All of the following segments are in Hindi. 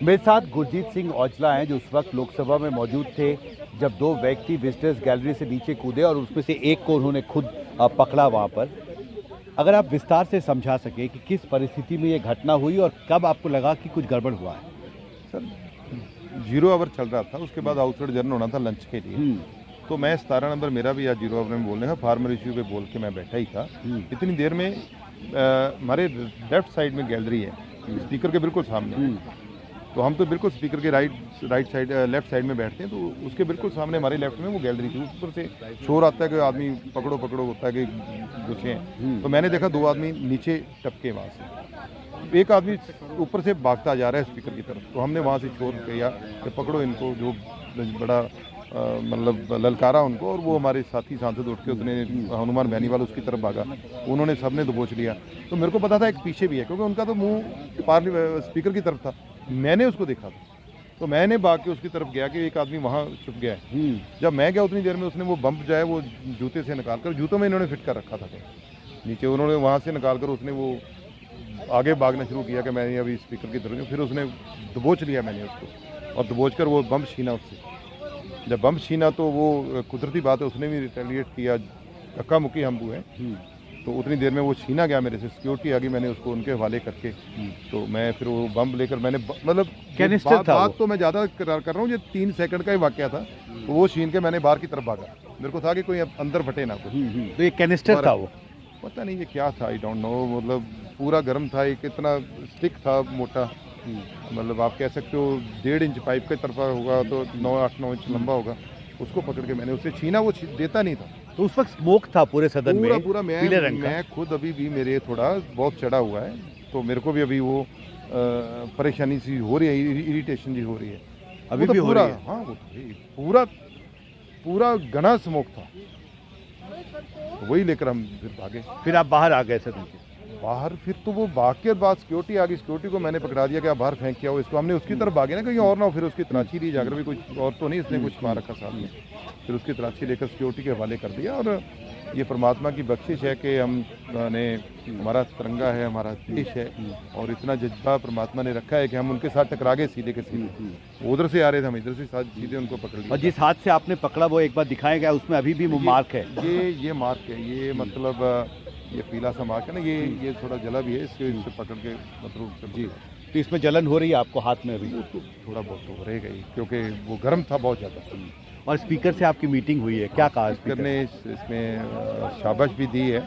मेरे साथ गुरजीत सिंह औजला हैं जो उस वक्त लोकसभा में मौजूद थे जब दो व्यक्ति विजिटर्स गैलरी से नीचे कूदे और उसमें से एक को उन्होंने खुद पकड़ा वहां पर। अगर आप विस्तार से समझा सके कि किस परिस्थिति में ये घटना हुई और कब आपको लगा कि कुछ गड़बड़ हुआ है। सर 0 आवर चल रहा था, उसके बाद आउटसाइड जर्न होना था लंच के लिए। तो मैं 17 नंबर मेरा भी आज 0 आवर में बोलने का फार्मर इश्यू पे बोल के मैं बैठा ही था। इतनी देर में हमारे लेफ्ट साइड में गैलरी है, स्पीकर के बिल्कुल सामने। तो हम तो बिल्कुल स्पीकर के राइट साइड लेफ्ट साइड में बैठते हैं, तो उसके बिल्कुल सामने हमारे लेफ्ट में वो गैलरी थी। ऊपर से शोर आता है कि आदमी पकड़ो पकड़ो होता है कि घुसे हैं। तो मैंने देखा 2 आदमी नीचे टपके वहाँ से, एक आदमी ऊपर से भागता जा रहा है स्पीकर की तरफ। तो हमने वहाँ से शोर किया कि पकड़ो इनको, जो बड़ा मतलब ललकारा उनको, और वो हमारे साथी सांसद उठ के उसने हनुमान बैनीवाल उसकी तरफ भागा, उन्होंने सबने दबोच लिया। तो मेरे को पता था एक पीछे भी है, क्योंकि उनका तो मुंह स्पीकर की तरफ था। मैंने उसको देखा था, तो मैंने भाग के उसकी तरफ गया कि एक आदमी वहाँ छुप गया है। जब मैं गया उतनी देर में उसने वो बम्प जो है वो जूते से निकाल कर, जूतों में इन्होंने फिट कर रखा था नीचे, उन्होंने वहाँ से निकाल कर उसने वो आगे भागना शुरू किया कि मैंने अभी स्पीकर की तरफ। फिर उसने दबोच लिया मैंने उसको, और दबोच कर वो बम्प छीना उससे। जब बम छीना तो वो कुदरती बात है, उसने भी रिटेलिएट किया, धक्का मुक्की हम हुए। तो उतनी देर में वो छीना गया मेरे से, सिक्योरिटी आ गई, मैंने उसको उनके हवाले करके तो मैं फिर वो बम लेकर मैंने मतलब बात तो मैं ज़्यादा कर रहा हूँ, ये 3 सेकंड का ही वाकया था। तो वो छीन के मैंने बाहर की तरफ भागा, मेरे को था कि कोई अंदर फटे ना कुछ। तो ये कैनिस्टर था, वो पता नहीं ये क्या था, आई डोंट नो। मतलब पूरा गर्म था, एक इतना स्टिक था मोटा, मतलब आप कह सकते हो 1.5 इंच पाइप के तरफा होगा तो 8-9 इंच लंबा होगा। उसको पकड़ के मैंने उससे छीना, वो देता नहीं था। तो उस वक्त स्मोक था पूरे सदन में, पूरा पीले रंग का। मैं खुद अभी भी मेरे थोड़ा बहुत चढ़ा हुआ है, तो मेरे को भी अभी वो परेशानी सी हो रही है, इरिटेशन जी हो रही है अभी भी हो रही है। हाँ, वो पूरा घना स्मोक था, वही लेकर हम फिर भागे। फिर आप बाहर आ गए सदन के बाहर, फिर तो वो भाग के बाद सिक्योरिटी आ गई, सिक्योरिटी को मैंने पकड़ा दिया कि आप बाहर फेंक किया हो इसको। हमने उसकी तरफ भागे ना, कहीं और ना हो, फिर उसकी तलाशी ली जाकर, भी कुछ और तो नहीं इसने कुछ मार रखा साथ में। फिर उसकी तलाशी लेकर सिक्योरिटी के हवाले कर दिया। और ये परमात्मा की बख्शिश है कि हमने, हमारा तिरंगा है, हमारा देश है, और इतना जज्बा परमात्मा ने रखा है कि हम उनके साथ टकरा गए सीधे के सीधे। उधर से आ रहे थे, हम इधर से सीधे उनको पकड़ लिया। और जिस हाथ से आपने पकड़ा वो एक बार दिखाया गया, उसमें अभी भी मार्क है। ये मार्क है, ये मतलब ये पीला सा मार्क है ना, ये थोड़ा जला भी है, इससे पकड़ के मतलब जी। तो इसमें जलन हो रही है आपको हाथ में अभी? तो थोड़ा बहुत तो रहेगा ही, क्योंकि वो गर्म था बहुत ज़्यादा। और स्पीकर से आपकी मीटिंग हुई है, क्या कहा स्पीकर ने? इसमें शाबाश भी दी है,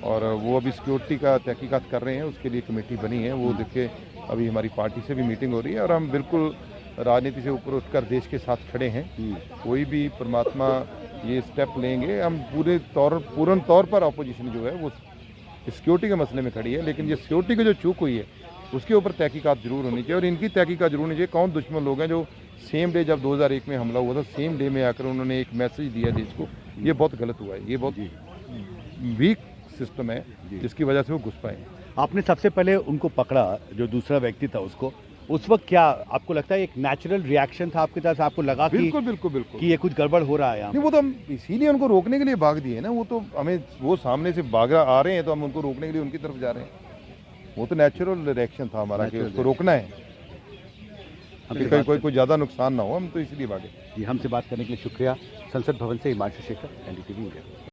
और वो अभी सिक्योरिटी का तहकीकात कर रहे हैं, उसके लिए कमेटी बनी है। वो देखिए अभी हमारी पार्टी से भी मीटिंग हो रही है, और हम बिल्कुल राजनीति से ऊपर उठकर देश के साथ खड़े हैं। कोई भी परमात्मा ये स्टेप लेंगे, हम पूर्ण तौर पर अपोजिशन जो है वो सिक्योरिटी के मसले में खड़ी है, लेकिन ये सिक्योरिटी की जो चूक हुई है उसके ऊपर तहकीकात जरूर होनी चाहिए। और इनकी तहकीकात जरूर होनी चाहिए, कौन दुश्मन लोग हैं जो सेम डे, जब 2001 में हमला हुआ था, सेम डे में आकर उन्होंने एक मैसेज दिया देश को। ये बहुत गलत हुआ है, ये बहुत वीक सिस्टम है जिसकी वजह से वो घुस पाए। आपने सबसे पहले उनको पकड़ा, जो दूसरा व्यक्ति था उसको, उस वक्त क्या आपको लगता है एक नेचुरल रिएक्शन था आपकी तरफ से? आपको लगा बिल्कुल कि ये कुछ गड़बड़ हो रहा है यहाँ? नहीं, वो तो हम इसीलिए उनको रोकने के लिए भाग दिए ना। वो तो हमें, वो सामने से भाग आ रहे हैं तो हम उनको रोकने के लिए उनकी तरफ जा रहे हैं। वो तो नेचुरल रिएक्शन था हमारा कि उसको रोकना है, कोई ज़्यादा नुकसान ना हो, हम तो इसलिए भागे। जी, हमसे बात करने के लिए शुक्रिया। संसद भवन से हिमांशु शेखर, NDTV इंडिया।